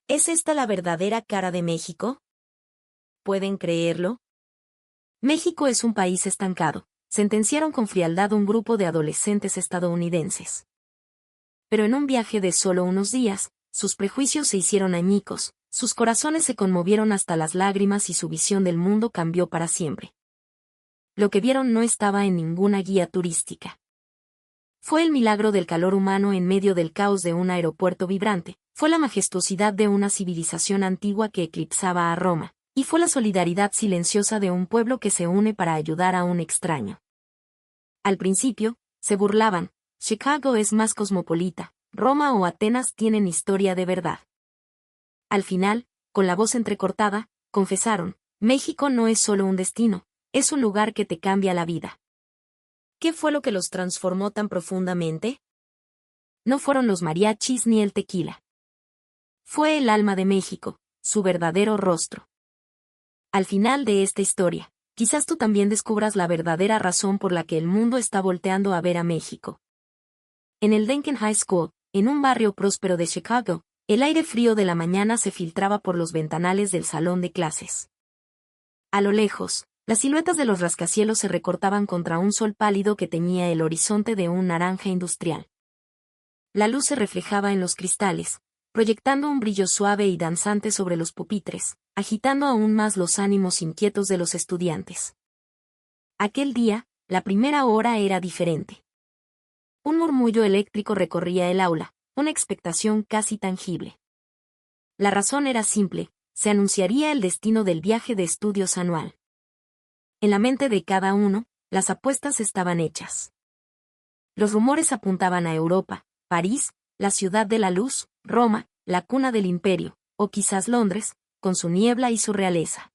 ¿Es esta la verdadera cara de México? ¿Pueden creerlo? México es un país estancado, sentenciaron con frialdad un grupo de adolescentes estadounidenses. Pero en un viaje de solo unos días, sus prejuicios se hicieron añicos, sus corazones se conmovieron hasta las lágrimas y su visión del mundo cambió para siempre. Lo que vieron no estaba en ninguna guía turística. Fue el milagro del calor humano en medio del caos de un aeropuerto vibrante, fue la majestuosidad de una civilización antigua que eclipsaba a Roma, y fue la solidaridad silenciosa de un pueblo que se une para ayudar a un extraño. Al principio, se burlaban, Chicago es más cosmopolita, Roma o Atenas tienen historia de verdad. Al final, con la voz entrecortada, confesaron, México no es solo un destino, es un lugar que te cambia la vida. ¿Qué fue lo que los transformó tan profundamente? No fueron los mariachis ni el tequila. Fue el alma de México, su verdadero rostro. Al final de esta historia, quizás tú también descubras la verdadera razón por la que el mundo está volteando a ver a México. En el Denken High School, en un barrio próspero de Chicago, el aire frío de la mañana se filtraba por los ventanales del salón de clases. A lo lejos, las siluetas de los rascacielos se recortaban contra un sol pálido que teñía el horizonte de un naranja industrial. La luz se reflejaba en los cristales, proyectando un brillo suave y danzante sobre los pupitres, agitando aún más los ánimos inquietos de los estudiantes. Aquel día, la primera hora era diferente. Un murmullo eléctrico recorría el aula, una expectación casi tangible. La razón era simple, se anunciaría el destino del viaje de estudios anual. En la mente de cada uno, las apuestas estaban hechas. Los rumores apuntaban a Europa, París, la ciudad de la luz, Roma, la cuna del imperio, o quizás Londres, con su niebla y su realeza.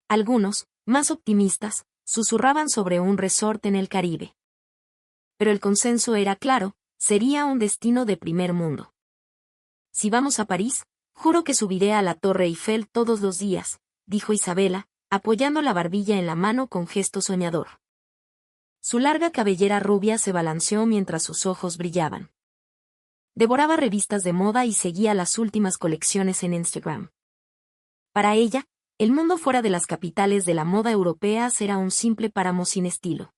Algunos, más optimistas, susurraban sobre un resort en el Caribe. Pero el consenso era claro, sería un destino de primer mundo. Si vamos a París, juro que subiré a la Torre Eiffel todos los días, dijo Isabela, apoyando la barbilla en la mano con gesto soñador. Su larga cabellera rubia se balanceó mientras sus ojos brillaban. Devoraba revistas de moda y seguía las últimas colecciones en Instagram. Para ella, el mundo fuera de las capitales de la moda europeas era un simple páramo sin estilo.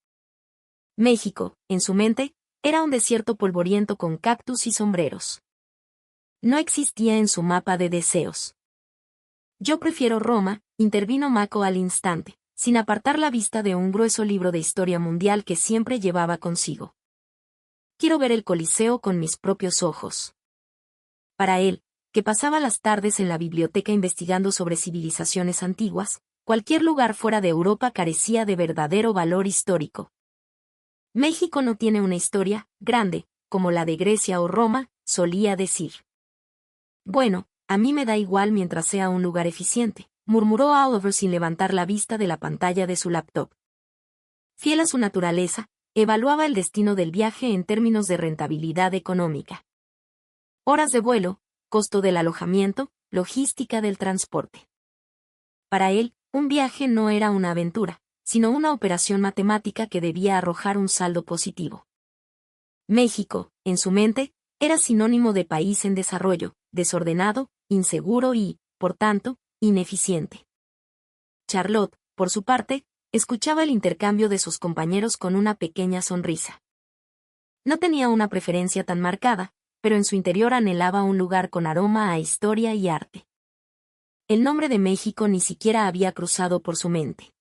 México, en su mente, era un desierto polvoriento con cactus y sombreros. No existía en su mapa de deseos. Yo prefiero Roma, intervino Mako al instante, sin apartar la vista de un grueso libro de historia mundial que siempre llevaba consigo. Quiero ver el Coliseo con mis propios ojos. Para él, que pasaba las tardes en la biblioteca investigando sobre civilizaciones antiguas, cualquier lugar fuera de Europa carecía de verdadero valor histórico. México no tiene una historia grande, como la de Grecia o Roma, solía decir. Bueno, a mí me da igual mientras sea un lugar eficiente, murmuró Oliver sin levantar la vista de la pantalla de su laptop. Fiel a su naturaleza, evaluaba el destino del viaje en términos de rentabilidad económica. Horas de vuelo, costo del alojamiento, logística del transporte. Para él, un viaje no era una aventura, sino una operación matemática que debía arrojar un saldo positivo. México, en su mente, era sinónimo de país en desarrollo, desordenado, inseguro y, por tanto, ineficiente. Charlotte, por su parte, escuchaba el intercambio de sus compañeros con una pequeña sonrisa. No tenía una preferencia tan marcada, pero en su interior anhelaba un lugar con aroma a historia y arte. El nombre de México ni siquiera había cruzado por su mente.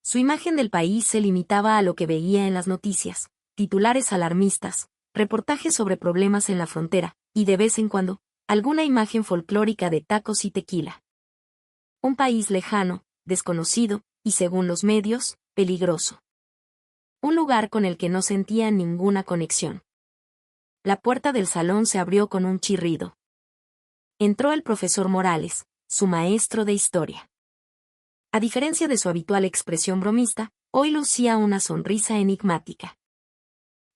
Su imagen del país se limitaba a lo que veía en las noticias, titulares alarmistas, reportajes sobre problemas en la frontera, y de vez en cuando, alguna imagen folclórica de tacos y tequila. Un país lejano, desconocido, y según los medios, peligroso. Un lugar con el que no sentía ninguna conexión. La puerta del salón se abrió con un chirrido. Entró el profesor Morales, su maestro de historia. A diferencia de su habitual expresión bromista, hoy lucía una sonrisa enigmática.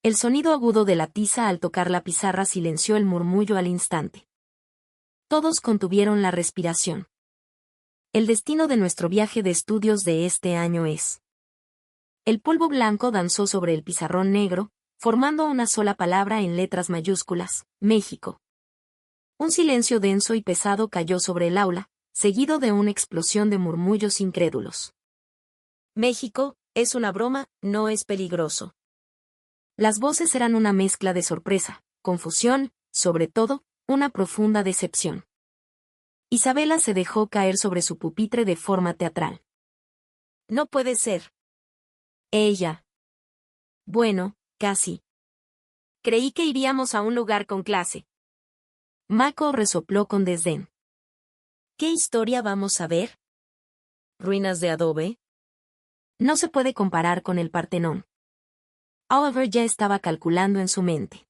El sonido agudo de la tiza al tocar la pizarra silenció el murmullo al instante. Todos contuvieron la respiración. El destino de nuestro viaje de estudios de este año es. El polvo blanco danzó sobre el pizarrón negro, formando una sola palabra en letras mayúsculas, México. Un silencio denso y pesado cayó sobre el aula, seguido de una explosión de murmullos incrédulos. México, es una broma, no es peligroso. Las voces eran una mezcla de sorpresa, confusión, sobre todo, una profunda decepción. Isabela se dejó caer sobre su pupitre de forma teatral. No puede ser. Ella. Bueno, casi. Creí que iríamos a un lugar con clase. Mako resopló con desdén. ¿Qué historia vamos a ver? ¿Ruinas de adobe? No se puede comparar con el Partenón. Oliver ya estaba calculando en su mente.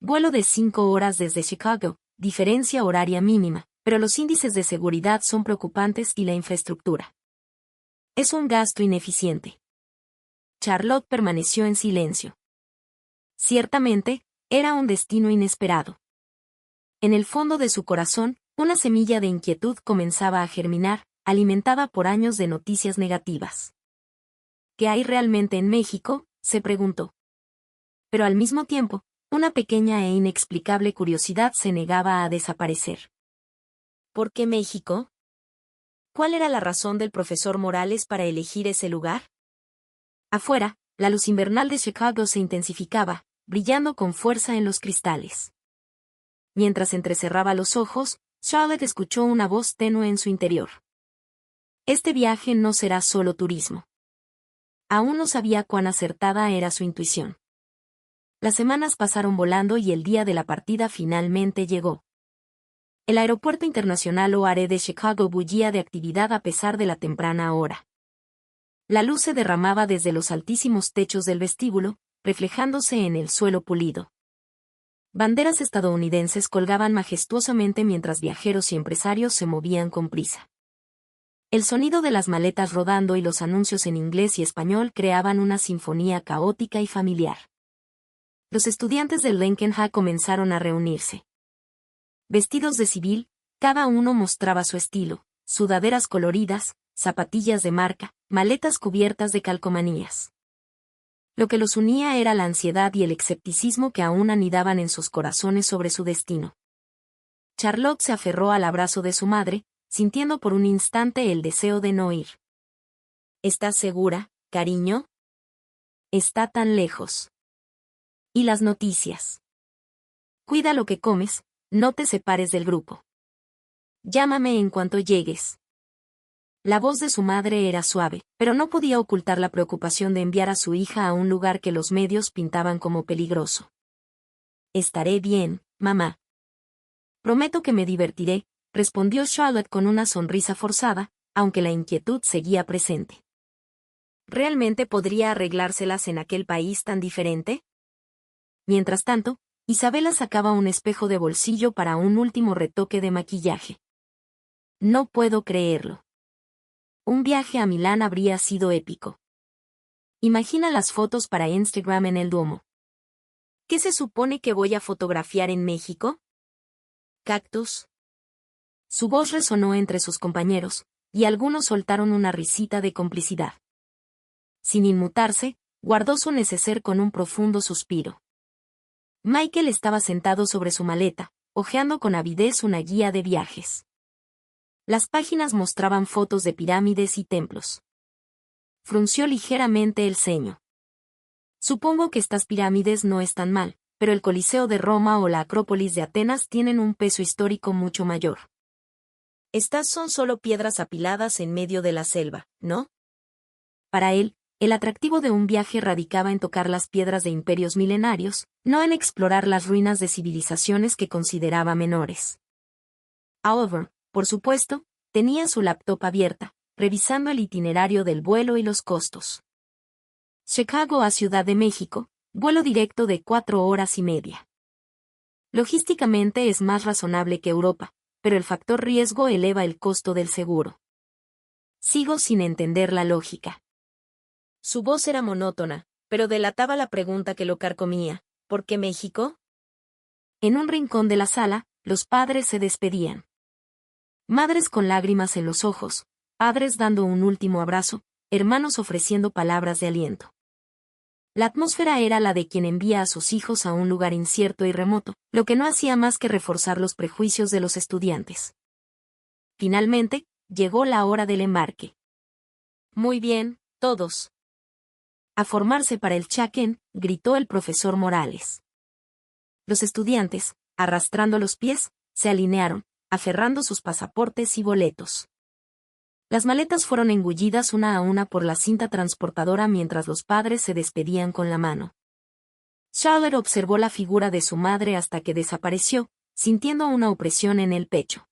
Vuelo de 5 horas desde Chicago, diferencia horaria mínima, pero los índices de seguridad son preocupantes y la infraestructura. Es un gasto ineficiente. Charlotte permaneció en silencio. Ciertamente, era un destino inesperado. En el fondo de su corazón, una semilla de inquietud comenzaba a germinar, alimentada por años de noticias negativas. ¿Qué hay realmente en México?, se preguntó. Pero al mismo tiempo, una pequeña e inexplicable curiosidad se negaba a desaparecer. ¿Por qué México? ¿Cuál era la razón del profesor Morales para elegir ese lugar? Afuera, la luz invernal de Chicago se intensificaba, brillando con fuerza en los cristales. Mientras entrecerraba los ojos, Charlotte escuchó una voz tenue en su interior. Este viaje no será solo turismo. Aún no sabía cuán acertada era su intuición. Las semanas pasaron volando y el día de la partida finalmente llegó. El Aeropuerto Internacional O'Hare de Chicago bullía de actividad a pesar de la temprana hora. La luz se derramaba desde los altísimos techos del vestíbulo, reflejándose en el suelo pulido. Banderas estadounidenses colgaban majestuosamente mientras viajeros y empresarios se movían con prisa. El sonido de las maletas rodando y los anuncios en inglés y español creaban una sinfonía caótica y familiar. Los estudiantes del Lincoln High comenzaron a reunirse. Vestidos de civil, cada uno mostraba su estilo, sudaderas coloridas, zapatillas de marca, maletas cubiertas de calcomanías. Lo que los unía era la ansiedad y el escepticismo que aún anidaban en sus corazones sobre su destino. Charlotte se aferró al abrazo de su madre, sintiendo por un instante el deseo de no ir. ¿Estás segura, cariño? Está tan lejos. ¿Y las noticias? Cuida lo que comes, no te separes del grupo. Llámame en cuanto llegues. La voz de su madre era suave, pero no podía ocultar la preocupación de enviar a su hija a un lugar que los medios pintaban como peligroso. Estaré bien, mamá. Prometo que me divertiré, respondió Charlotte con una sonrisa forzada, aunque la inquietud seguía presente. ¿Realmente podría arreglárselas en aquel país tan diferente? Mientras tanto, Isabela sacaba un espejo de bolsillo para un último retoque de maquillaje. No puedo creerlo. Un viaje a Milán habría sido épico. Imagina las fotos para Instagram en el Duomo. ¿Qué se supone que voy a fotografiar en México? ¿Cactus? Su voz resonó entre sus compañeros, y algunos soltaron una risita de complicidad. Sin inmutarse, guardó su neceser con un profundo suspiro. Michael estaba sentado sobre su maleta, hojeando con avidez una guía de viajes. Las páginas mostraban fotos de pirámides y templos. Frunció ligeramente el ceño. Supongo que estas pirámides no están mal, pero el Coliseo de Roma o la Acrópolis de Atenas tienen un peso histórico mucho mayor. Estas son solo piedras apiladas en medio de la selva, ¿no? Para él, el atractivo de un viaje radicaba en tocar las piedras de imperios milenarios, no en explorar las ruinas de civilizaciones que consideraba menores. Oliver, por supuesto, tenía su laptop abierta, revisando el itinerario del vuelo y los costos. Chicago a Ciudad de México, vuelo directo de 4 horas y media. Logísticamente es más razonable que Europa, pero el factor riesgo eleva el costo del seguro. Sigo sin entender la lógica. Su voz era monótona, pero delataba la pregunta que lo carcomía: ¿por qué México? En un rincón de la sala, los padres se despedían. Madres con lágrimas en los ojos, padres dando un último abrazo, hermanos ofreciendo palabras de aliento. La atmósfera era la de quien envía a sus hijos a un lugar incierto y remoto, lo que no hacía más que reforzar los prejuicios de los estudiantes. Finalmente, llegó la hora del embarque. Muy bien, todos. A formarse para el check-in, gritó el profesor Morales. Los estudiantes, arrastrando los pies, se alinearon, aferrando sus pasaportes y boletos. Las maletas fueron engullidas una a una por la cinta transportadora mientras los padres se despedían con la mano. Charlotte observó la figura de su madre hasta que desapareció, sintiendo una opresión en el pecho.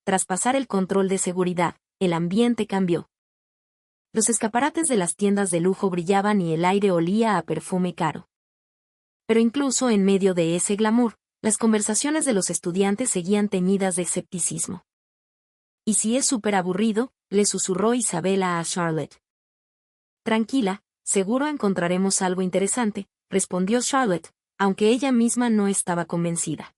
Tras pasar el control de seguridad, el ambiente cambió. Los escaparates de las tiendas de lujo brillaban y el aire olía a perfume caro. Pero incluso en medio de ese glamour, las conversaciones de los estudiantes seguían teñidas de escepticismo. «¿Y si es súper aburrido?», le susurró Isabela a Charlotte. «Tranquila, seguro encontraremos algo interesante», respondió Charlotte, aunque ella misma no estaba convencida.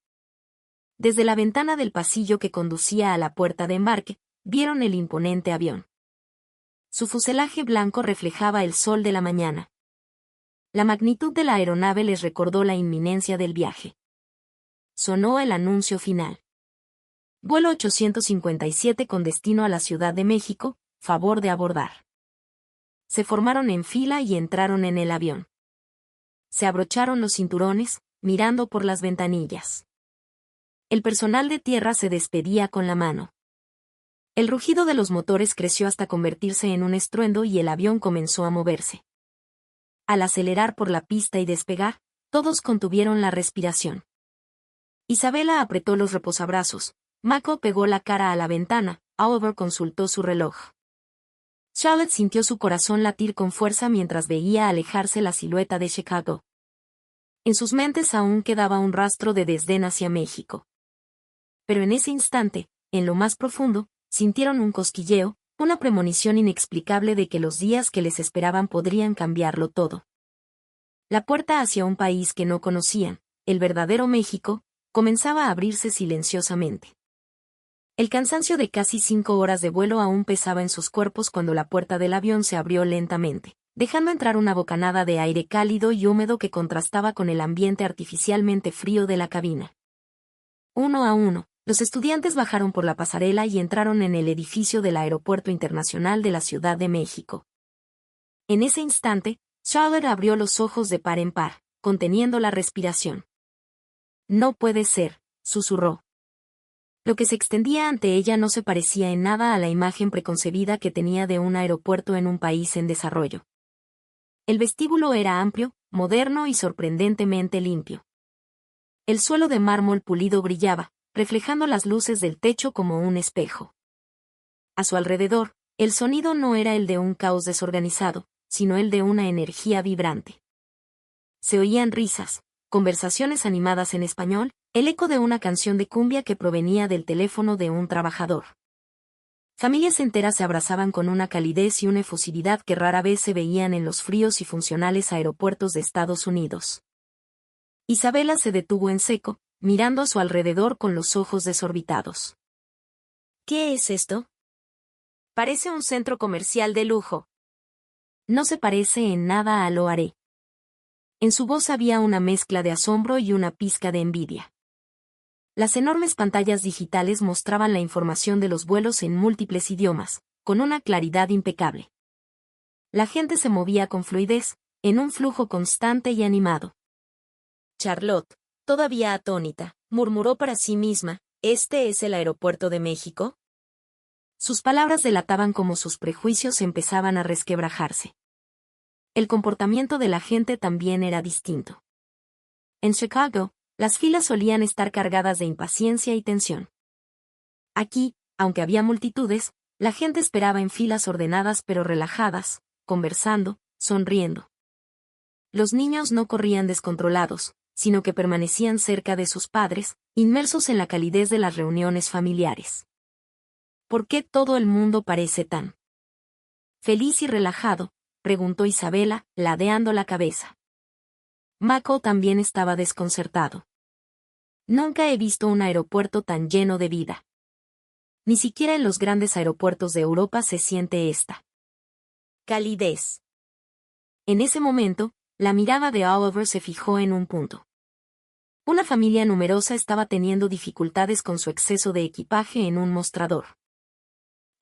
Desde la ventana del pasillo que conducía a la puerta de embarque, vieron el imponente avión. Su fuselaje blanco reflejaba el sol de la mañana. La magnitud de la aeronave les recordó la inminencia del viaje. Sonó el anuncio final. Vuelo 857 con destino a la Ciudad de México, favor de abordar. Se formaron en fila y entraron en el avión. Se abrocharon los cinturones, mirando por las ventanillas. El personal de tierra se despedía con la mano. El rugido de los motores creció hasta convertirse en un estruendo y el avión comenzó a moverse. Al acelerar por la pista y despegar, todos contuvieron la respiración. Isabela apretó los reposabrazos, Mako pegó la cara a la ventana, Oliver consultó su reloj. Charlotte sintió su corazón latir con fuerza mientras veía alejarse la silueta de Chicago. En sus mentes aún quedaba un rastro de desdén hacia México. Pero en ese instante, en lo más profundo, sintieron un cosquilleo, una premonición inexplicable de que los días que les esperaban podrían cambiarlo todo. La puerta hacia un país que no conocían, el verdadero México, comenzaba a abrirse silenciosamente. El cansancio de casi 5 horas de vuelo aún pesaba en sus cuerpos cuando la puerta del avión se abrió lentamente, dejando entrar una bocanada de aire cálido y húmedo que contrastaba con el ambiente artificialmente frío de la cabina. Uno a uno, los estudiantes bajaron por la pasarela y entraron en el edificio del Aeropuerto Internacional de la Ciudad de México. En ese instante, Charlotte abrió los ojos de par en par, conteniendo la respiración. «No puede ser», susurró. Lo que se extendía ante ella no se parecía en nada a la imagen preconcebida que tenía de un aeropuerto en un país en desarrollo. El vestíbulo era amplio, moderno y sorprendentemente limpio. El suelo de mármol pulido brillaba, reflejando las luces del techo como un espejo. A su alrededor, el sonido no era el de un caos desorganizado, sino el de una energía vibrante. Se oían risas, conversaciones animadas en español, el eco de una canción de cumbia que provenía del teléfono de un trabajador. Familias enteras se abrazaban con una calidez y una efusividad que rara vez se veían en los fríos y funcionales aeropuertos de Estados Unidos. Isabela se detuvo en seco, mirando a su alrededor con los ojos desorbitados. «¿Qué es esto?» «Parece un centro comercial de lujo». «No se parece en nada a lo haré». En su voz había una mezcla de asombro y una pizca de envidia. Las enormes pantallas digitales mostraban la información de los vuelos en múltiples idiomas, con una claridad impecable. La gente se movía con fluidez, en un flujo constante y animado. Charlotte, todavía atónita, murmuró para sí misma, ¿este es el aeropuerto de México? Sus palabras delataban cómo sus prejuicios empezaban a resquebrajarse. El comportamiento de la gente también era distinto. En Chicago, las filas solían estar cargadas de impaciencia y tensión. Aquí, aunque había multitudes, la gente esperaba en filas ordenadas pero relajadas, conversando, sonriendo. Los niños no corrían descontrolados, sino que permanecían cerca de sus padres, inmersos en la calidez de las reuniones familiares. ¿Por qué todo el mundo parece tan feliz y relajado?, preguntó Isabela, ladeando la cabeza. Mako también estaba desconcertado. Nunca he visto un aeropuerto tan lleno de vida. Ni siquiera en los grandes aeropuertos de Europa se siente esta calidez. En ese momento, La mirada de Oliver se fijó en un punto. Una familia numerosa estaba teniendo dificultades con su exceso de equipaje en un mostrador.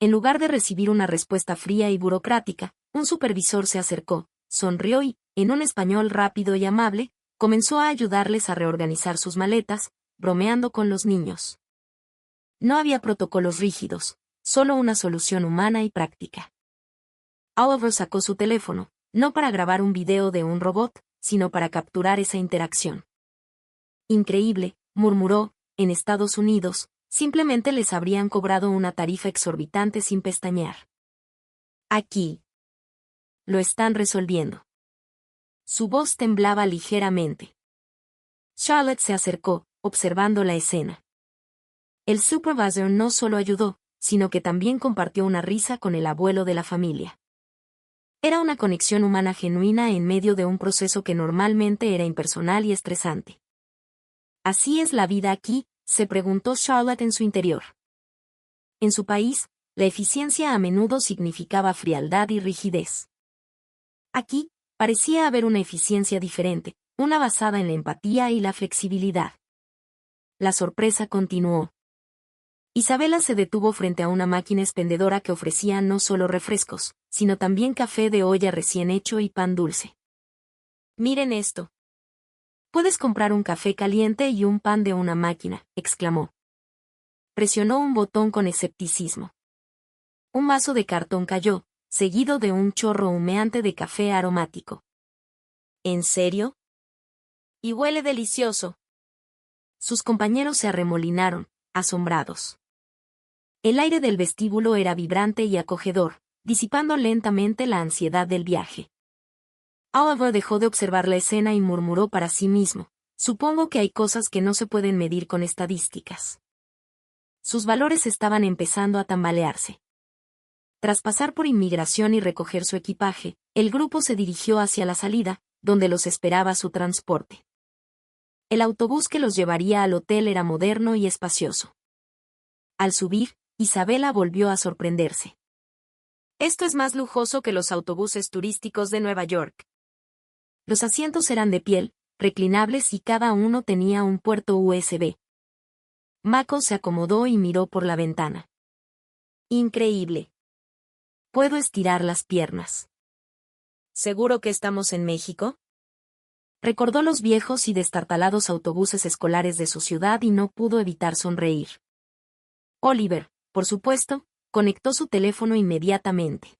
En lugar de recibir una respuesta fría y burocrática, un supervisor se acercó, sonrió y, en un español rápido y amable, comenzó a ayudarles a reorganizar sus maletas, bromeando con los niños. No había protocolos rígidos, solo una solución humana y práctica. Oliver sacó su teléfono, no para grabar un video de un robot, sino para capturar esa interacción. Increíble, murmuró, en Estados Unidos, simplemente les habrían cobrado una tarifa exorbitante sin pestañear. Aquí. Lo están resolviendo. Su voz temblaba ligeramente. Charlotte se acercó, observando la escena. El supervisor no solo ayudó, sino que también compartió una risa con el abuelo de la familia. Era una conexión humana genuina en medio de un proceso que normalmente era impersonal y estresante. ¿Así es la vida aquí?, se preguntó Charlotte en su interior. En su país, la eficiencia a menudo significaba frialdad y rigidez. Aquí, parecía haber una eficiencia diferente, una basada en la empatía y la flexibilidad. La sorpresa continuó. Isabela se detuvo frente a una máquina expendedora que ofrecía no solo refrescos, sino también café de olla recién hecho y pan dulce. «Miren esto. Puedes comprar un café caliente y un pan de una máquina», exclamó. Presionó un botón con escepticismo. Un vaso de cartón cayó, seguido de un chorro humeante de café aromático. ¿En serio? Y huele delicioso. Sus compañeros se arremolinaron, asombrados. El aire del vestíbulo era vibrante y acogedor, disipando lentamente la ansiedad del viaje. Oliver dejó de observar la escena y murmuró para sí mismo, supongo que hay cosas que no se pueden medir con estadísticas. Sus valores estaban empezando a tambalearse. Tras pasar por inmigración y recoger su equipaje, el grupo se dirigió hacia la salida, donde los esperaba su transporte. El autobús que los llevaría al hotel era moderno y espacioso. Al subir, Isabela volvió a sorprenderse. Esto es más lujoso que los autobuses turísticos de Nueva York. Los asientos eran de piel, reclinables y cada uno tenía un puerto USB. Mako se acomodó y miró por la ventana. Increíble. Puedo estirar las piernas. ¿Seguro que estamos en México? Recordó los viejos y destartalados autobuses escolares de su ciudad y no pudo evitar sonreír. Oliver, por supuesto, conectó su teléfono inmediatamente.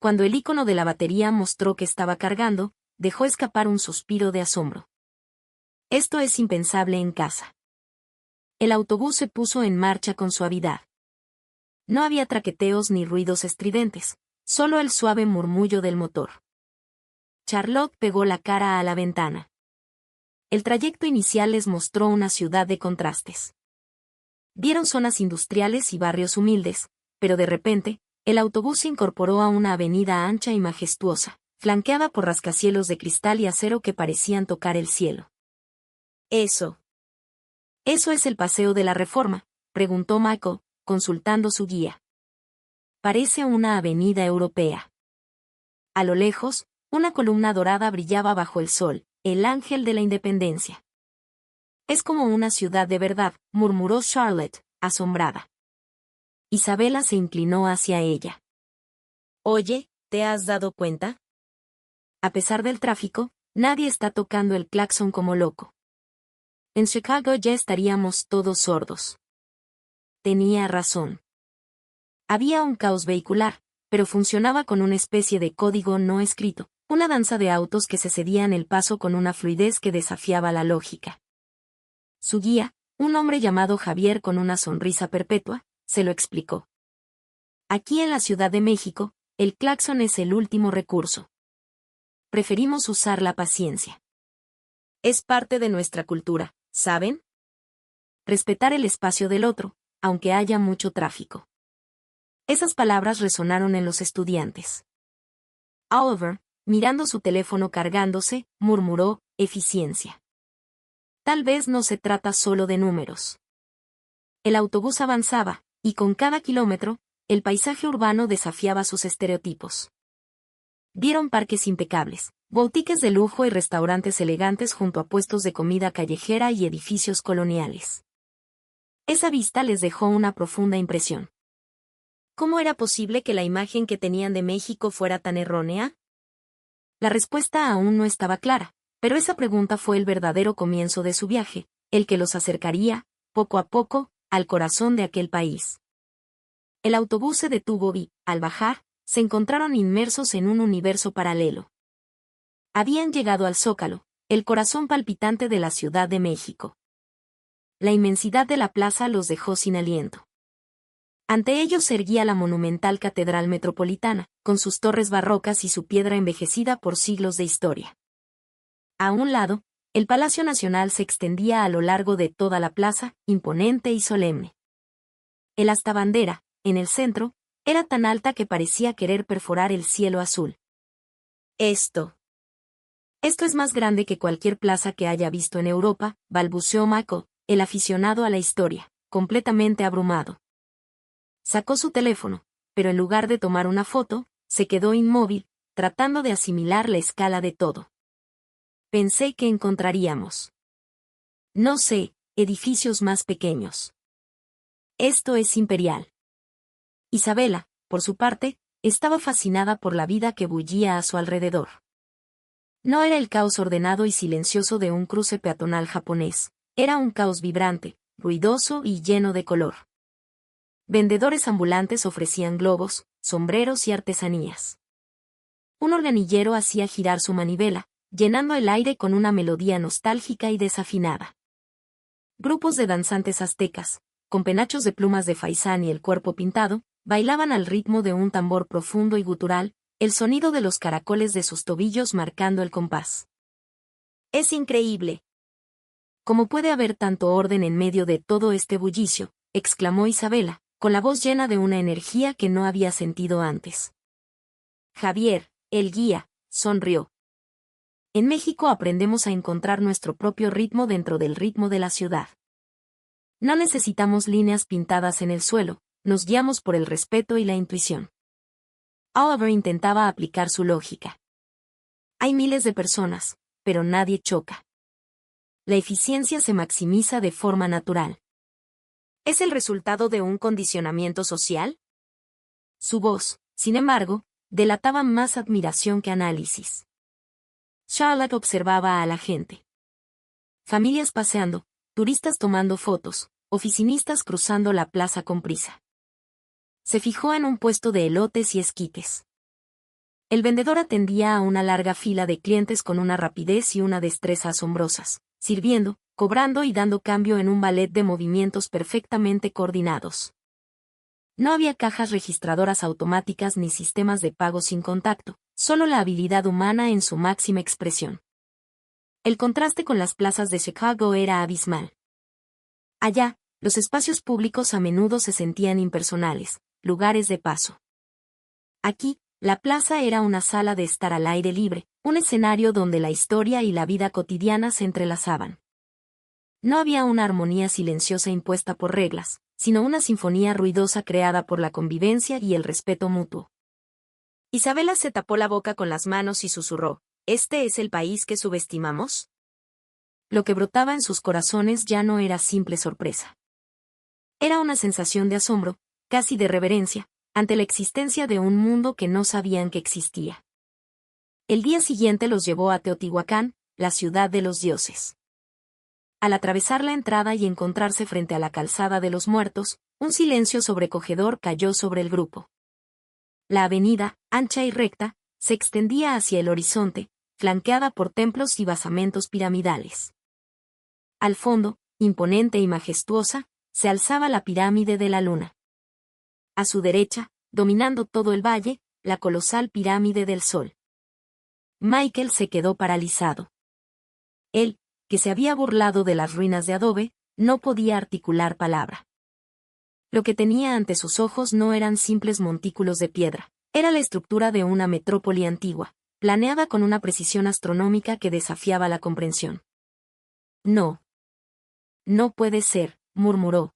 Cuando el icono de la batería mostró que estaba cargando, dejó escapar un suspiro de asombro. Esto es impensable en casa. El autobús se puso en marcha con suavidad. No había traqueteos ni ruidos estridentes, solo el suave murmullo del motor. Charlotte pegó la cara a la ventana. El trayecto inicial les mostró una ciudad de contrastes. Vieron zonas industriales y barrios humildes, pero de repente, el autobús se incorporó a una avenida ancha y majestuosa, flanqueada por rascacielos de cristal y acero que parecían tocar el cielo. «¿Eso es el Paseo de la Reforma?», preguntó Michael, consultando su guía. «Parece una avenida europea». A lo lejos, una columna dorada brillaba bajo el sol, el ángel de la independencia. «Es como una ciudad de verdad», murmuró Charlotte, asombrada. Isabela se inclinó hacia ella. «Oye, ¿te has dado cuenta? A pesar del tráfico, nadie está tocando el claxon como loco. En Chicago ya estaríamos todos sordos». Tenía razón. Había un caos vehicular, pero funcionaba con una especie de código no escrito, una danza de autos que se cedían el paso con una fluidez que desafiaba la lógica. Su guía, un hombre llamado Javier con una sonrisa perpetua, se lo explicó. Aquí en la Ciudad de México, el claxon es el último recurso. Preferimos usar la paciencia. Es parte de nuestra cultura, ¿saben? Respetar el espacio del otro, aunque haya mucho tráfico. Esas palabras resonaron en los estudiantes. Oliver, mirando su teléfono cargándose, murmuró, eficiencia. Tal vez no se trata solo de números. El autobús avanzaba, y con cada kilómetro, el paisaje urbano desafiaba sus estereotipos. Vieron parques impecables, boutiques de lujo y restaurantes elegantes junto a puestos de comida callejera y edificios coloniales. Esa vista les dejó una profunda impresión. ¿Cómo era posible que la imagen que tenían de México fuera tan errónea? La respuesta aún no estaba clara, pero esa pregunta fue el verdadero comienzo de su viaje, el que los acercaría, poco a poco, al corazón de aquel país. El autobús se detuvo y, al bajar, se encontraron inmersos en un universo paralelo. Habían llegado al Zócalo, el corazón palpitante de la Ciudad de México. La inmensidad de la plaza los dejó sin aliento. Ante ellos se erguía la monumental Catedral Metropolitana, con sus torres barrocas y su piedra envejecida por siglos de historia. A un lado, el Palacio Nacional se extendía a lo largo de toda la plaza, imponente y solemne. El astabandera, en el centro, era tan alta que parecía querer perforar el cielo azul. Esto es más grande que cualquier plaza que haya visto en Europa, balbuceó Mako, el aficionado a la historia, completamente abrumado. Sacó su teléfono, pero en lugar de tomar una foto, se quedó inmóvil, tratando de asimilar la escala de todo. Pensé que encontraríamos, no sé, edificios más pequeños. Esto es imperial. Isabela, por su parte, estaba fascinada por la vida que bullía a su alrededor. No era el caos ordenado y silencioso de un cruce peatonal japonés, era un caos vibrante, ruidoso y lleno de color. Vendedores ambulantes ofrecían globos, sombreros y artesanías. Un organillero hacía girar su manivela, llenando el aire con una melodía nostálgica y desafinada. Grupos de danzantes aztecas, con penachos de plumas de faisán y el cuerpo pintado, bailaban al ritmo de un tambor profundo y gutural, el sonido de los caracoles de sus tobillos marcando el compás. Es increíble. ¿Cómo puede haber tanto orden en medio de todo este bullicio?, exclamó Isabela, con la voz llena de una energía que no había sentido antes. Javier, el guía, sonrió. En México aprendemos a encontrar nuestro propio ritmo dentro del ritmo de la ciudad. No necesitamos líneas pintadas en el suelo, nos guiamos por el respeto y la intuición. Oliver intentaba aplicar su lógica. Hay miles de personas, pero nadie choca. La eficiencia se maximiza de forma natural. ¿Es el resultado de un condicionamiento social? Su voz, sin embargo, delataba más admiración que análisis. Charlotte observaba a la gente. Familias paseando, turistas tomando fotos, oficinistas cruzando la plaza con prisa. Se fijó en un puesto de elotes y esquites. El vendedor atendía a una larga fila de clientes con una rapidez y una destreza asombrosas, sirviendo, cobrando y dando cambio en un ballet de movimientos perfectamente coordinados. No había cajas registradoras automáticas ni sistemas de pago sin contacto, solo la habilidad humana en su máxima expresión. El contraste con las plazas de Chicago era abismal. Allá, los espacios públicos a menudo se sentían impersonales, lugares de paso. Aquí, la plaza era una sala de estar al aire libre, un escenario donde la historia y la vida cotidiana se entrelazaban. No había una armonía silenciosa impuesta por reglas, sino una sinfonía ruidosa creada por la convivencia y el respeto mutuo. Isabela se tapó la boca con las manos y susurró, ¿este es el país que subestimamos? Lo que brotaba en sus corazones ya no era simple sorpresa. Era una sensación de asombro, casi de reverencia, ante la existencia de un mundo que no sabían que existía. El día siguiente los llevó a Teotihuacán, la ciudad de los dioses. Al atravesar la entrada y encontrarse frente a la calzada de los muertos, un silencio sobrecogedor cayó sobre el grupo. La avenida, ancha y recta, se extendía hacia el horizonte, flanqueada por templos y basamentos piramidales. Al fondo, imponente y majestuosa, se alzaba la pirámide de la luna. A su derecha, dominando todo el valle, la colosal pirámide del sol. Michael se quedó paralizado. Él, que se había burlado de las ruinas de adobe, no podía articular palabra. Lo que tenía ante sus ojos no eran simples montículos de piedra, era la estructura de una metrópoli antigua, planeada con una precisión astronómica que desafiaba la comprensión. No. No puede ser, murmuró.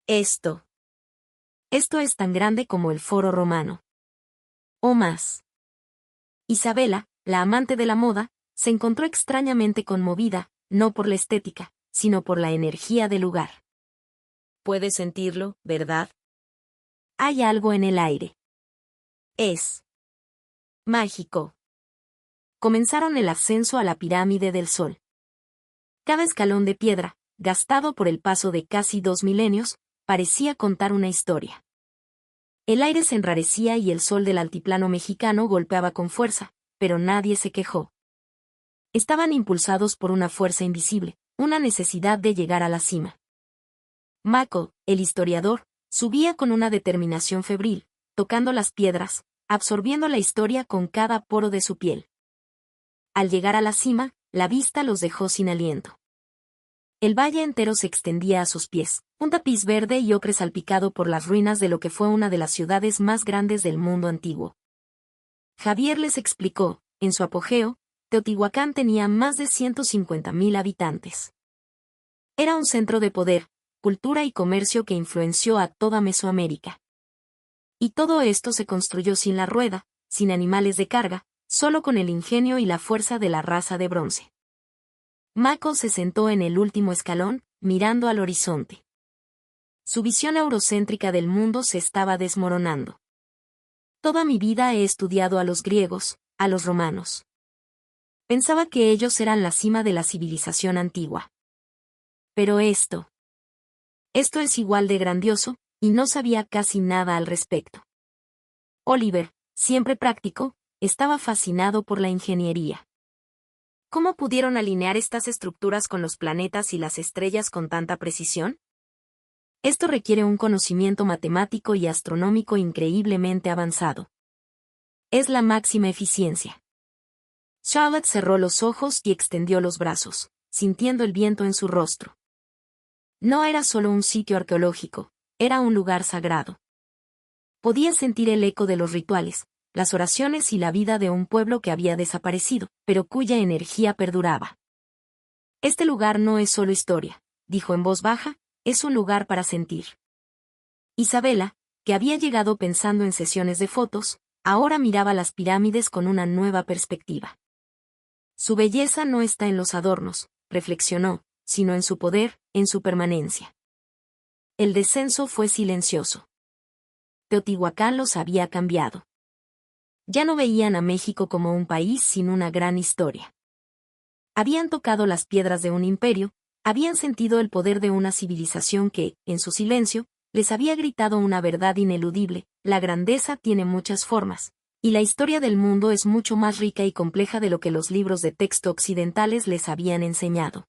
Esto es tan grande como el Foro Romano. O más. Isabela, la amante de la moda, se encontró extrañamente conmovida, no por la estética, sino por la energía del lugar. Puedes sentirlo, ¿verdad? Hay algo en el aire. Es mágico. Comenzaron el ascenso a la pirámide del Sol. Cada escalón de piedra, gastado por el paso de casi 2 milenios, parecía contar una historia. El aire se enrarecía y el sol del altiplano mexicano golpeaba con fuerza, pero nadie se quejó. Estaban impulsados por una fuerza invisible, una necesidad de llegar a la cima. Mako, el historiador, subía con una determinación febril, tocando las piedras, absorbiendo la historia con cada poro de su piel. Al llegar a la cima, la vista los dejó sin aliento. El valle entero se extendía a sus pies, un tapiz verde y ocre salpicado por las ruinas de lo que fue una de las ciudades más grandes del mundo antiguo. Javier les explicó, en su apogeo, Teotihuacán tenía más de 150.000 habitantes. Era un centro de poder, cultura y comercio que influenció a toda Mesoamérica. Y todo esto se construyó sin la rueda, sin animales de carga, solo con el ingenio y la fuerza de la raza de bronce. Mako se sentó en el último escalón, mirando al horizonte. Su visión eurocéntrica del mundo se estaba desmoronando. Toda mi vida he estudiado a los griegos, a los romanos. Pensaba que ellos eran la cima de la civilización antigua. Pero esto es igual de grandioso, y no sabía casi nada al respecto. Oliver, siempre práctico, estaba fascinado por la ingeniería. ¿Cómo pudieron alinear estas estructuras con los planetas y las estrellas con tanta precisión? Esto requiere un conocimiento matemático y astronómico increíblemente avanzado. Es la máxima eficiencia. Charlotte cerró los ojos y extendió los brazos, sintiendo el viento en su rostro. No era solo un sitio arqueológico, era un lugar sagrado. Podía sentir el eco de los rituales, las oraciones y la vida de un pueblo que había desaparecido, pero cuya energía perduraba. Este lugar no es solo historia, dijo en voz baja, es un lugar para sentir. Isabela, que había llegado pensando en sesiones de fotos, ahora miraba las pirámides con una nueva perspectiva. Su belleza no está en los adornos, reflexionó, sino en su poder, en su permanencia. El descenso fue silencioso. Teotihuacán los había cambiado. Ya no veían a México como un país sin una gran historia. Habían tocado las piedras de un imperio, habían sentido el poder de una civilización que, en su silencio, les había gritado una verdad ineludible: la grandeza tiene muchas formas, y la historia del mundo es mucho más rica y compleja de lo que los libros de texto occidentales les habían enseñado.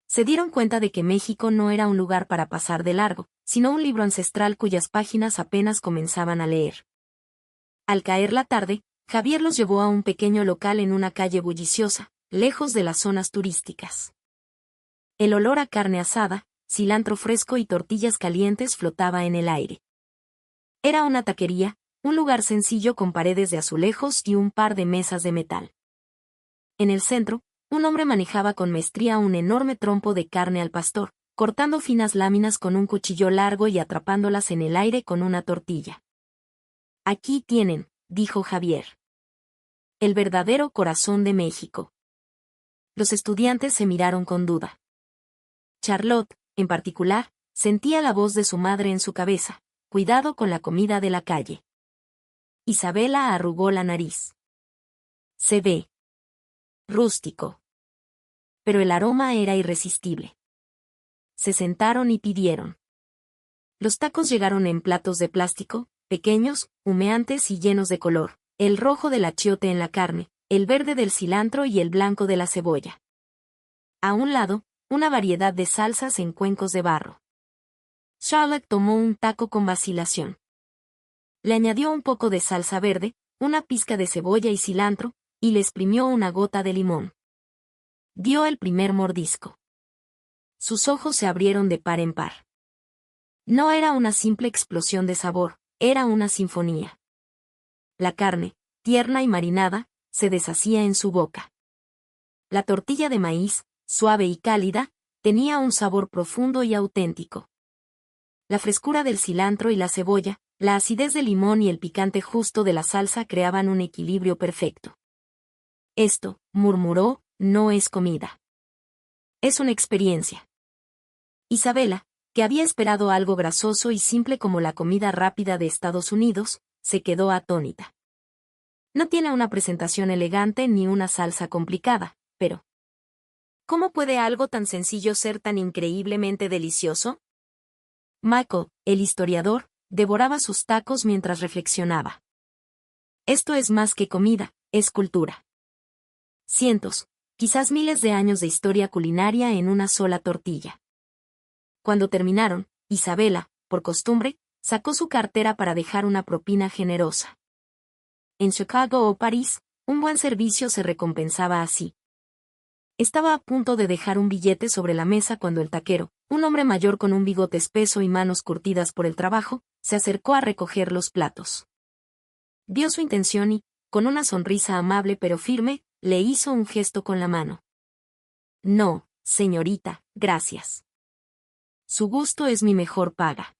Se dieron cuenta de que México no era un lugar para pasar de largo, sino un libro ancestral cuyas páginas apenas comenzaban a leer. Al caer la tarde, Javier los llevó a un pequeño local en una calle bulliciosa, lejos de las zonas turísticas. El olor a carne asada, cilantro fresco y tortillas calientes flotaba en el aire. Era una taquería, un lugar sencillo con paredes de azulejos y un par de mesas de metal. En el centro, un hombre manejaba con maestría un enorme trompo de carne al pastor, cortando finas láminas con un cuchillo largo y atrapándolas en el aire con una tortilla. Aquí tienen, dijo Javier. El verdadero corazón de México. Los estudiantes se miraron con duda. Charlotte, en particular, sentía la voz de su madre en su cabeza: cuidado con la comida de la calle. Isabela arrugó la nariz. Se ve rústico. Pero el aroma era irresistible. Se sentaron y pidieron. Los tacos llegaron en platos de plástico, pequeños, humeantes y llenos de color: el rojo del achiote en la carne, el verde del cilantro y el blanco de la cebolla. A un lado, una variedad de salsas en cuencos de barro. Charlotte tomó un taco con vacilación. Le añadió un poco de salsa verde, una pizca de cebolla y cilantro, y le exprimió una gota de limón. Dio el primer mordisco. Sus ojos se abrieron de par en par. No era una simple explosión de sabor, era una sinfonía. La carne, tierna y marinada, se deshacía en su boca. La tortilla de maíz, suave y cálida, tenía un sabor profundo y auténtico. La frescura del cilantro y la cebolla, la acidez del limón y el picante justo de la salsa creaban un equilibrio perfecto. Esto, murmuró, no es comida. Es una experiencia. Isabela, que había esperado algo grasoso y simple como la comida rápida de Estados Unidos, se quedó atónita. No tiene una presentación elegante ni una salsa complicada, pero ¿cómo puede algo tan sencillo ser tan increíblemente delicioso? Michael, el historiador, devoraba sus tacos mientras reflexionaba. Esto es más que comida, es cultura. Cientos, quizás miles de años de historia culinaria en una sola tortilla. Cuando terminaron, Isabela, por costumbre, sacó su cartera para dejar una propina generosa. En Chicago o París, un buen servicio se recompensaba así. Estaba a punto de dejar un billete sobre la mesa cuando el taquero, un hombre mayor con un bigote espeso y manos curtidas por el trabajo, se acercó a recoger los platos. Vio su intención y, con una sonrisa amable pero firme, le hizo un gesto con la mano. No, señorita, gracias. Su gusto es mi mejor paga.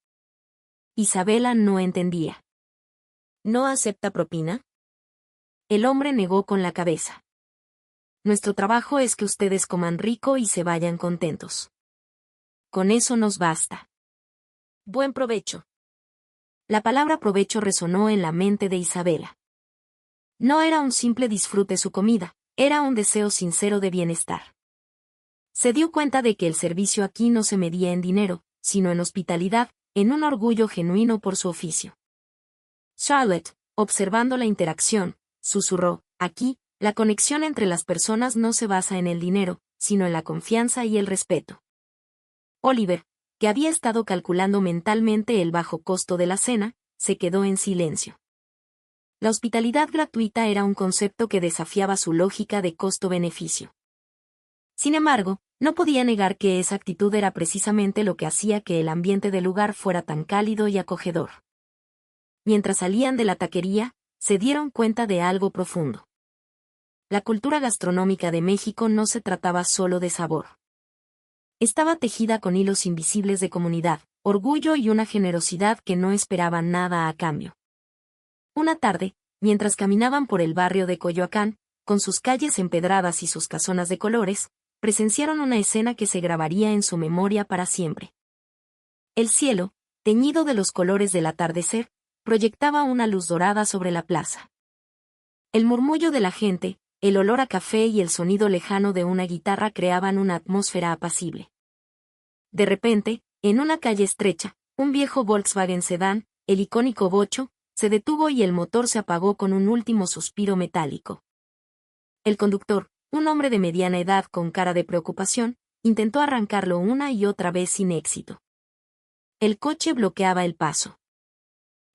Isabela no entendía. ¿No acepta propina? El hombre negó con la cabeza. Nuestro trabajo es que ustedes coman rico y se vayan contentos. Con eso nos basta. Buen provecho. La palabra provecho resonó en la mente de Isabela. No era un simple disfrute su comida, era un deseo sincero de bienestar. Se dio cuenta de que el servicio aquí no se medía en dinero, sino en hospitalidad, en un orgullo genuino por su oficio. Charlotte, observando la interacción, susurró, aquí, la conexión entre las personas no se basa en el dinero, sino en la confianza y el respeto. Oliver, que había estado calculando mentalmente el bajo costo de la cena, se quedó en silencio. La hospitalidad gratuita era un concepto que desafiaba su lógica de costo-beneficio. Sin embargo, no podía negar que esa actitud era precisamente lo que hacía que el ambiente del lugar fuera tan cálido y acogedor. Mientras salían de la taquería, se dieron cuenta de algo profundo. La cultura gastronómica de México no se trataba solo de sabor. Estaba tejida con hilos invisibles de comunidad, orgullo y una generosidad que no esperaban nada a cambio. Una tarde, mientras caminaban por el barrio de Coyoacán, con sus calles empedradas y sus casonas de colores, presenciaron una escena que se grabaría en su memoria para siempre. El cielo, teñido de los colores del atardecer, proyectaba una luz dorada sobre la plaza. El murmullo de la gente, el olor a café y el sonido lejano de una guitarra creaban una atmósfera apacible. De repente, en una calle estrecha, un viejo Volkswagen sedán, el icónico bocho, se detuvo y el motor se apagó con un último suspiro metálico. El conductor, un hombre de mediana edad con cara de preocupación, intentó arrancarlo una y otra vez sin éxito. El coche bloqueaba el paso.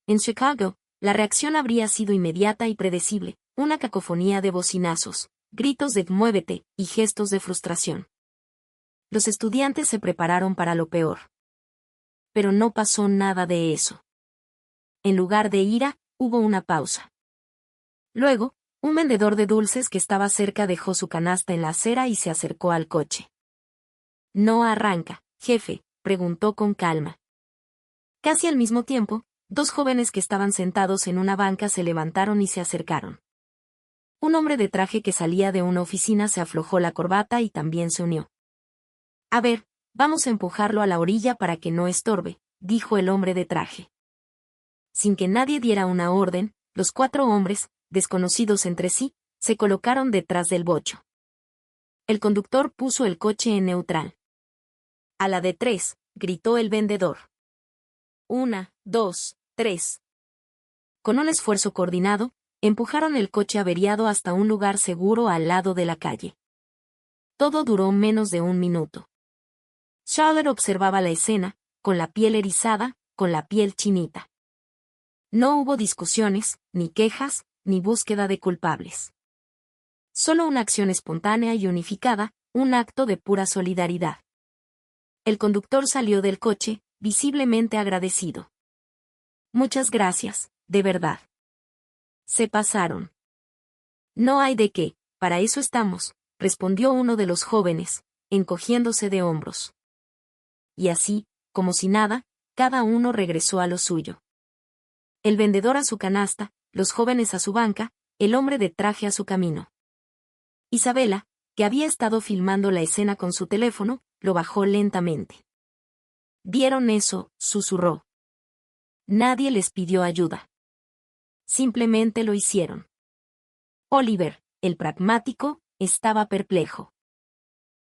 En Chicago, la reacción habría sido inmediata y predecible, una cacofonía de bocinazos, gritos de «muévete» y gestos de frustración. Los estudiantes se prepararon para lo peor. Pero no pasó nada de eso. En lugar de ira, hubo una pausa. Luego, un vendedor de dulces que estaba cerca dejó su canasta en la acera y se acercó al coche. «¿No arranca, jefe?», preguntó con calma. Casi al mismo tiempo, dos jóvenes que estaban sentados en una banca se levantaron y se acercaron. Un hombre de traje que salía de una oficina se aflojó la corbata y también se unió. «A ver, vamos a empujarlo a la orilla para que no estorbe», dijo el hombre de traje. Sin que nadie diera una orden, los cuatro hombres, desconocidos entre sí, se colocaron detrás del bocho. El conductor puso el coche en neutral. «A la de 3», gritó el vendedor. 1, 2, 3. Con un esfuerzo coordinado, empujaron el coche averiado hasta un lugar seguro al lado de la calle. Todo duró menos de un minuto. Charlotte observaba la escena, con la piel erizada, con la piel chinita. No hubo discusiones, ni quejas, ni búsqueda de culpables. Solo una acción espontánea y unificada, un acto de pura solidaridad. El conductor salió del coche, visiblemente agradecido. «Muchas gracias, de verdad. Se pasaron». «No hay de qué, para eso estamos», respondió uno de los jóvenes, encogiéndose de hombros. Y así, como si nada, cada uno regresó a lo suyo. El vendedor a su canasta, los jóvenes a su banca, el hombre de traje a su camino. Isabela, que había estado filmando la escena con su teléfono, lo bajó lentamente. ¿Vieron eso?, susurró. Nadie les pidió ayuda. Simplemente lo hicieron. Oliver, el pragmático, estaba perplejo.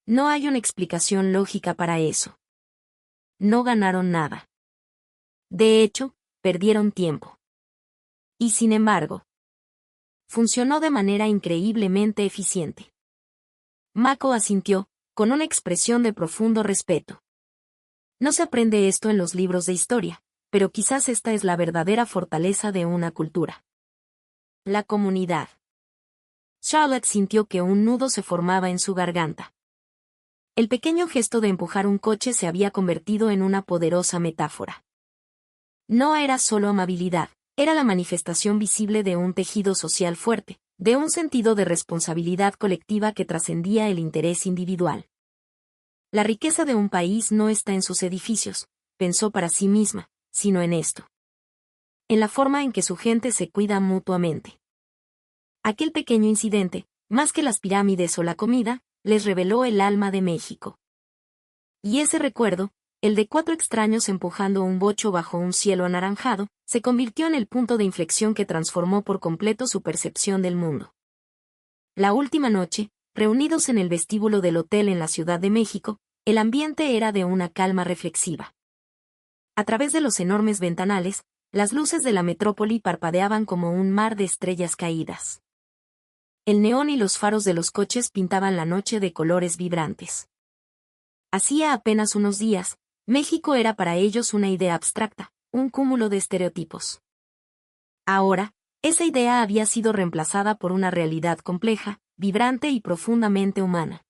No hay una explicación lógica para eso. No ganaron nada. De hecho, perdieron tiempo. Y sin embargo, funcionó de manera increíblemente eficiente. Mako asintió, con una expresión de profundo respeto. No se aprende esto en los libros de historia, pero quizás esta es la verdadera fortaleza de una cultura. La comunidad. Charlotte sintió que un nudo se formaba en su garganta. El pequeño gesto de empujar un coche se había convertido en una poderosa metáfora. No era solo amabilidad, era la manifestación visible de un tejido social fuerte, de un sentido de responsabilidad colectiva que trascendía el interés individual. La riqueza de un país no está en sus edificios, pensó para sí misma, sino en esto. En la forma en que su gente se cuida mutuamente. Aquel pequeño incidente, más que las pirámides o la comida, les reveló el alma de México. Y ese recuerdo, el de 4 extraños empujando un bocho bajo un cielo anaranjado, se convirtió en el punto de inflexión que transformó por completo su percepción del mundo. La última noche, reunidos en el vestíbulo del hotel en la Ciudad de México, el ambiente era de una calma reflexiva. A través de los enormes ventanales, las luces de la metrópoli parpadeaban como un mar de estrellas caídas. El neón y los faros de los coches pintaban la noche de colores vibrantes. Hacía apenas unos días, México era para ellos una idea abstracta, un cúmulo de estereotipos. Ahora, esa idea había sido reemplazada por una realidad compleja, vibrante y profundamente humana.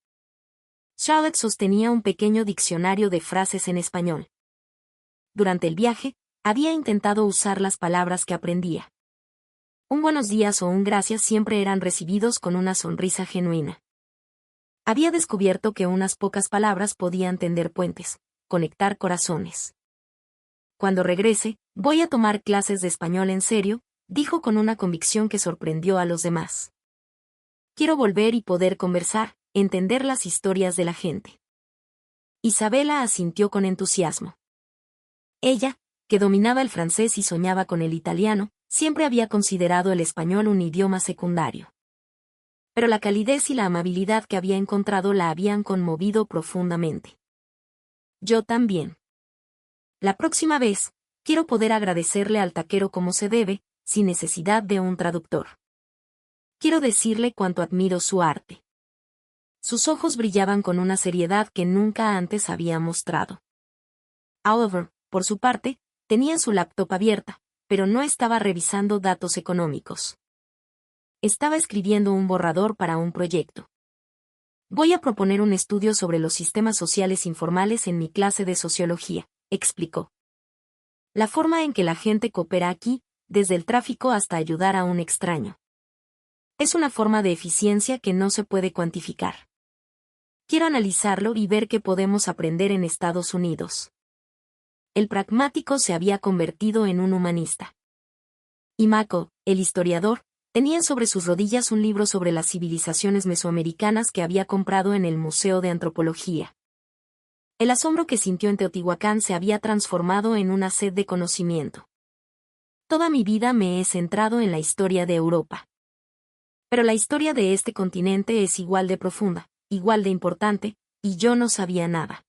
Charlotte sostenía un pequeño diccionario de frases en español. Durante el viaje, había intentado usar las palabras que aprendía. Un buenos días o un gracias siempre eran recibidos con una sonrisa genuina. Había descubierto que unas pocas palabras podían tender puentes, conectar corazones. Cuando regrese, voy a tomar clases de español en serio, dijo con una convicción que sorprendió a los demás. Quiero volver y poder conversar, entender las historias de la gente. Isabela asintió con entusiasmo. Ella, que dominaba el francés y soñaba con el italiano, siempre había considerado el español un idioma secundario. Pero la calidez y la amabilidad que había encontrado la habían conmovido profundamente. Yo también. La próxima vez, quiero poder agradecerle al taquero como se debe, sin necesidad de un traductor. Quiero decirle cuánto admiro su arte. Sus ojos brillaban con una seriedad que nunca antes había mostrado. Oliver, por su parte, tenía su laptop abierta, pero no estaba revisando datos económicos. Estaba escribiendo un borrador para un proyecto. Voy a proponer un estudio sobre los sistemas sociales informales en mi clase de sociología, explicó. La forma en que la gente coopera aquí, desde el tráfico hasta ayudar a un extraño. Es una forma de eficiencia que no se puede cuantificar. Quiero analizarlo y ver qué podemos aprender en Estados Unidos. El pragmático se había convertido en un humanista. Y Mako, el historiador, tenía sobre sus rodillas un libro sobre las civilizaciones mesoamericanas que había comprado en el Museo de Antropología. El asombro que sintió en Teotihuacán se había transformado en una sed de conocimiento. Toda mi vida me he centrado en la historia de Europa. Pero la historia de este continente es igual de profunda, igual de importante, y yo no sabía nada.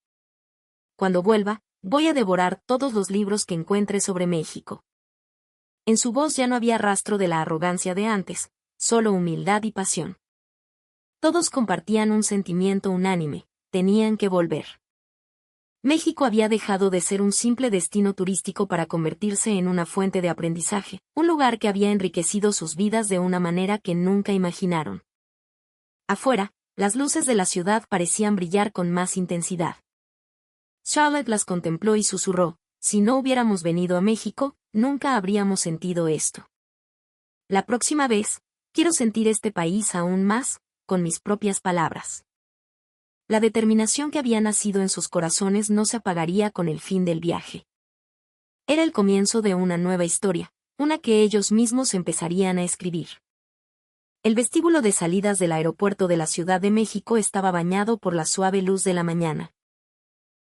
Cuando vuelva, voy a devorar todos los libros que encuentre sobre México. En su voz ya no había rastro de la arrogancia de antes, solo humildad y pasión. Todos compartían un sentimiento unánime, tenían que volver. México había dejado de ser un simple destino turístico para convertirse en una fuente de aprendizaje, un lugar que había enriquecido sus vidas de una manera que nunca imaginaron. Afuera, las luces de la ciudad parecían brillar con más intensidad. Charlotte las contempló y susurró, si no hubiéramos venido a México, nunca habríamos sentido esto. La próxima vez, quiero sentir este país aún más, con mis propias palabras. La determinación que había nacido en sus corazones no se apagaría con el fin del viaje. Era el comienzo de una nueva historia, una que ellos mismos empezarían a escribir. El vestíbulo de salidas del aeropuerto de la Ciudad de México estaba bañado por la suave luz de la mañana.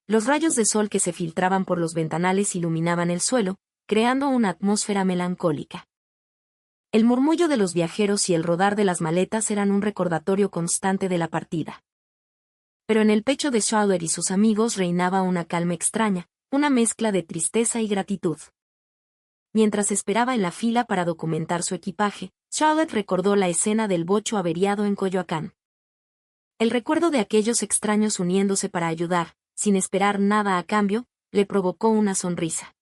Los rayos de sol que se filtraban por los ventanales iluminaban el suelo, creando una atmósfera melancólica. El murmullo de los viajeros y el rodar de las maletas eran un recordatorio constante de la partida. Pero en el pecho de Charlotte y sus amigos reinaba una calma extraña, una mezcla de tristeza y gratitud. Mientras esperaba en la fila para documentar su equipaje, Charlotte recordó la escena del bocho averiado en Coyoacán. El recuerdo de aquellos extraños uniéndose para ayudar, sin esperar nada a cambio, le provocó una sonrisa.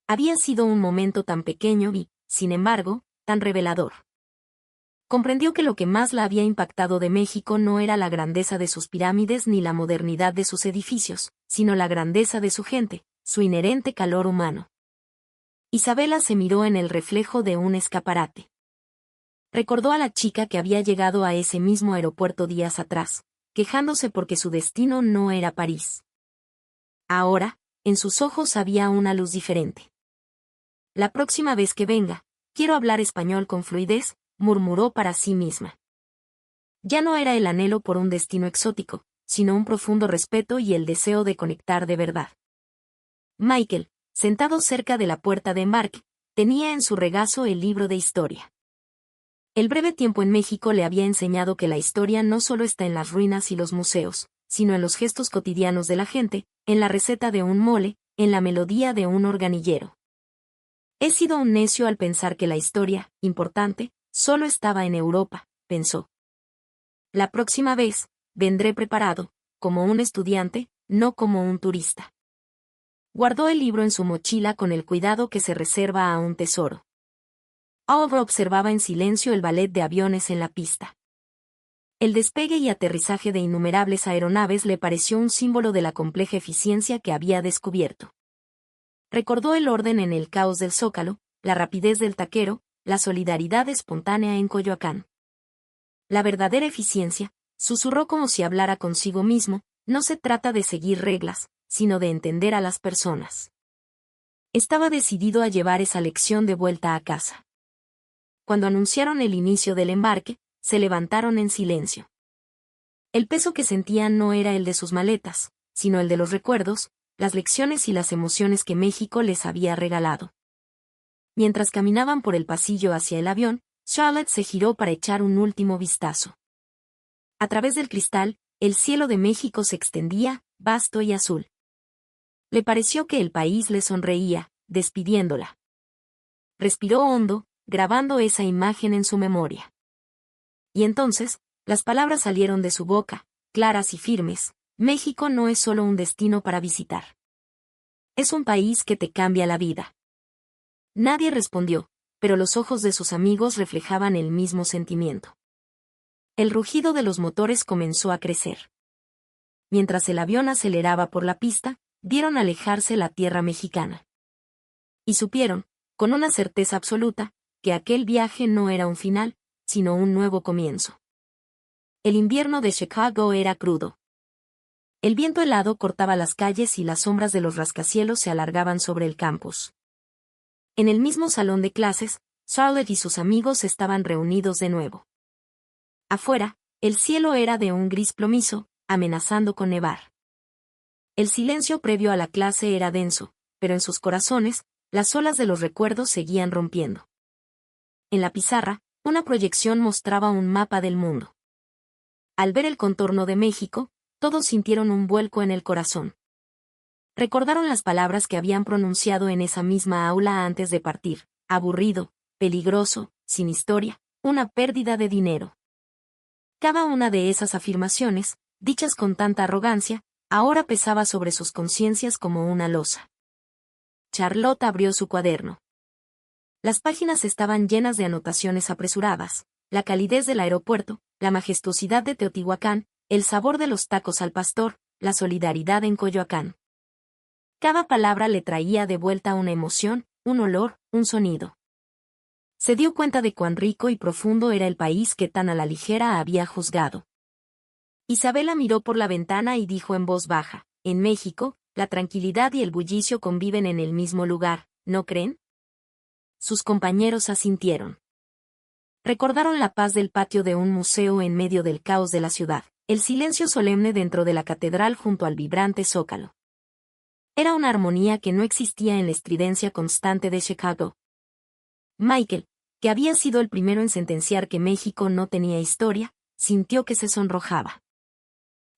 Había sido un momento tan pequeño y, sin embargo, tan revelador. Comprendió que lo que más la había impactado de México no era la grandeza de sus pirámides ni la modernidad de sus edificios, sino la grandeza de su gente, su inherente calor humano. Isabela se miró en el reflejo de un escaparate. Recordó a la chica que había llegado a ese mismo aeropuerto días atrás, quejándose porque su destino no era París. Ahora, en sus ojos había una luz diferente. La próxima vez que venga, quiero hablar español con fluidez, murmuró para sí misma. Ya no era el anhelo por un destino exótico, sino un profundo respeto y el deseo de conectar de verdad. Michael, sentado cerca de la puerta de embarque, tenía en su regazo el libro de historia. El breve tiempo en México le había enseñado que la historia no solo está en las ruinas y los museos, sino en los gestos cotidianos de la gente, en la receta de un mole, en la melodía de un organillero. He sido un necio al pensar que la historia, importante, solo estaba en Europa, pensó. La próxima vez, vendré preparado, como un estudiante, no como un turista. Guardó el libro en su mochila con el cuidado que se reserva a un tesoro. Oliver observaba en silencio el ballet de aviones en la pista. El despegue y aterrizaje de innumerables aeronaves le pareció un símbolo de la compleja eficiencia que había descubierto. Recordó el orden en el caos del Zócalo, la rapidez del taquero, la solidaridad espontánea en Coyoacán. La verdadera eficiencia, susurró como si hablara consigo mismo, no se trata de seguir reglas, sino de entender a las personas. Estaba decidido a llevar esa lección de vuelta a casa. Cuando anunciaron el inicio del embarque, se levantaron en silencio. El peso que sentían no era el de sus maletas, sino el de los recuerdos, las lecciones y las emociones que México les había regalado. Mientras caminaban por el pasillo hacia el avión, Charlotte se giró para echar un último vistazo. A través del cristal, el cielo de México se extendía, vasto y azul. Le pareció que el país le sonreía, despidiéndola. Respiró hondo, grabando esa imagen en su memoria. Y entonces, las palabras salieron de su boca, claras y firmes: México no es solo un destino para visitar. Es un país que te cambia la vida. Nadie respondió, pero los ojos de sus amigos reflejaban el mismo sentimiento. El rugido de los motores comenzó a crecer. Mientras el avión aceleraba por la pista, vieron alejarse la tierra mexicana. Y supieron, con una certeza absoluta, que aquel viaje no era un final, sino un nuevo comienzo. El invierno de Chicago era crudo. El viento helado cortaba las calles y las sombras de los rascacielos se alargaban sobre el campus. En el mismo salón de clases, Charlotte y sus amigos estaban reunidos de nuevo. Afuera, el cielo era de un gris plomizo, amenazando con nevar. El silencio previo a la clase era denso, pero en sus corazones, las olas de los recuerdos seguían rompiendo. En la pizarra, una proyección mostraba un mapa del mundo. Al ver el contorno de México, todos sintieron un vuelco en el corazón. Recordaron las palabras que habían pronunciado en esa misma aula antes de partir: aburrido, peligroso, sin historia, una pérdida de dinero. Cada una de esas afirmaciones, dichas con tanta arrogancia, ahora pesaba sobre sus conciencias como una losa. Charlotte abrió su cuaderno. Las páginas estaban llenas de anotaciones apresuradas: la calidez del aeropuerto, la majestuosidad de Teotihuacán, el sabor de los tacos al pastor, la solidaridad en Coyoacán. Cada palabra le traía de vuelta una emoción, un olor, un sonido. Se dio cuenta de cuán rico y profundo era el país que tan a la ligera había juzgado. Isabela miró por la ventana y dijo en voz baja: en México, la tranquilidad y el bullicio conviven en el mismo lugar, ¿no creen? Sus compañeros asintieron. Recordaron la paz del patio de un museo en medio del caos de la ciudad, el silencio solemne dentro de la catedral junto al vibrante zócalo. Era una armonía que no existía en la estridencia constante de Chicago. Michael, que había sido el primero en sentenciar que México no tenía historia, sintió que se sonrojaba.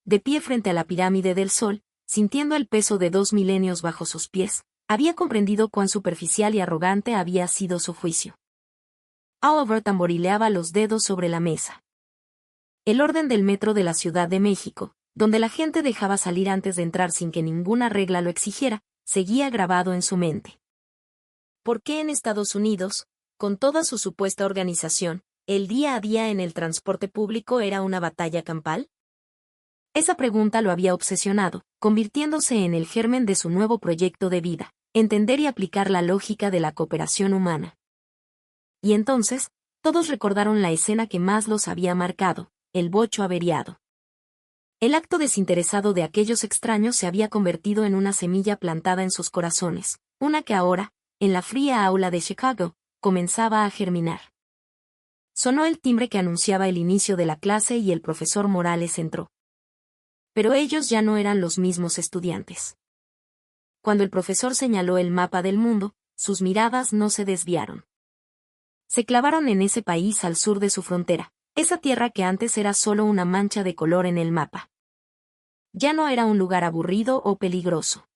De pie frente a la pirámide del Sol, sintiendo el peso de 2 milenios bajo sus pies, había comprendido cuán superficial y arrogante había sido su juicio. Oliver tamborileaba los dedos sobre la mesa. El orden del metro de la Ciudad de México, donde la gente dejaba salir antes de entrar sin que ninguna regla lo exigiera, seguía grabado en su mente. ¿Por qué en Estados Unidos, con toda su supuesta organización, el día a día en el transporte público era una batalla campal? Esa pregunta lo había obsesionado, convirtiéndose en el germen de su nuevo proyecto de vida, entender y aplicar la lógica de la cooperación humana. Y entonces, todos recordaron la escena que más los había marcado, el bocho averiado. El acto desinteresado de aquellos extraños se había convertido en una semilla plantada en sus corazones, una que ahora, en la fría aula de Chicago, comenzaba a germinar. Sonó el timbre que anunciaba el inicio de la clase y el profesor Morales entró. Pero ellos ya no eran los mismos estudiantes. Cuando el profesor señaló el mapa del mundo, sus miradas no se desviaron. Se clavaron en ese país al sur de su frontera, esa tierra que antes era solo una mancha de color en el mapa. Ya no era un lugar aburrido o peligroso.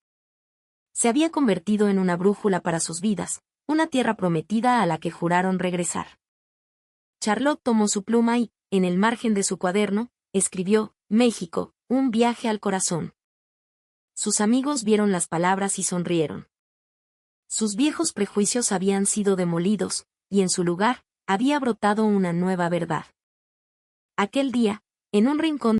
Se había convertido en una brújula para sus vidas, una tierra prometida a la que juraron regresar. Charlotte tomó su pluma y, en el margen de su cuaderno, escribió, México, un viaje al corazón. Sus amigos vieron las palabras y sonrieron. Sus viejos prejuicios habían sido demolidos, y en su lugar, había brotado una nueva verdad. Aquel día, en un rincón